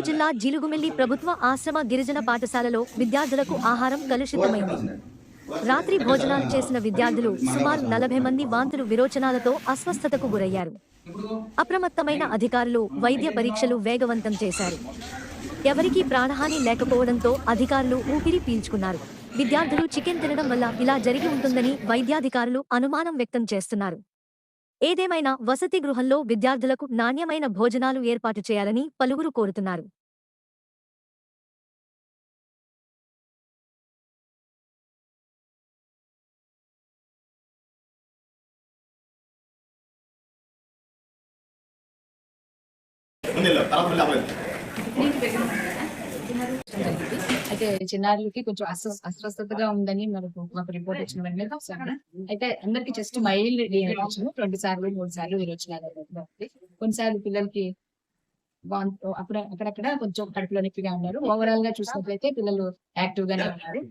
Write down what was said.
జిల్లా జీలుగుమిల్లి ప్రభుత్వ ఆశ్రమ గిరిజన పాఠశాలలో విద్యార్థులకు ఆహారం కలుషితమైంది. రాత్రి భోజనాలు చేసిన విద్యార్థులు సుమారు 40 మంది వాంతులు విరోచనాలతో అస్వస్థతకు గురయ్యారు. అప్రమత్తమైన అధికారులు వైద్య పరీక్షలు వేగవంతం చేశారు. ఎవరికీ ప్రాణహాని లేకపోవడంతో అధికారులు ఊపిరి పీల్చుకున్నారు. విద్యార్థులు చికెన్ తినడం వల్ల ఇలా జరిగి ఉంటుందని వైద్యాధికారులు అనుమానం వ్యక్తం చేస్తున్నారు. ఏదేమైనా వసతి గృహంలో విద్యార్థులకు నాణ్యమైన భోజనాలు ఏర్పాటు చేయాలని పలువురు కోరుతున్నారు. అయితే చిన్నారులకి కొంచెం అస్వస్థతగా ఉందని మాకు రిపోర్ట్ వచ్చిన వెంటనే చూసాను. అయితే అందరికి జస్ట్ మైల్డ్ డిహైడ్రేషన్ 2 సార్లు 3 సార్లు విరోచనాలు. కొన్నిసార్లు పిల్లలకి అక్కడక్కడ కొంచెం కడుపులో నొప్పిగా ఉన్నారు. ఓవరాల్ గా చూసినట్లయితే పిల్లలు యాక్టివ్ గానే ఉన్నారు.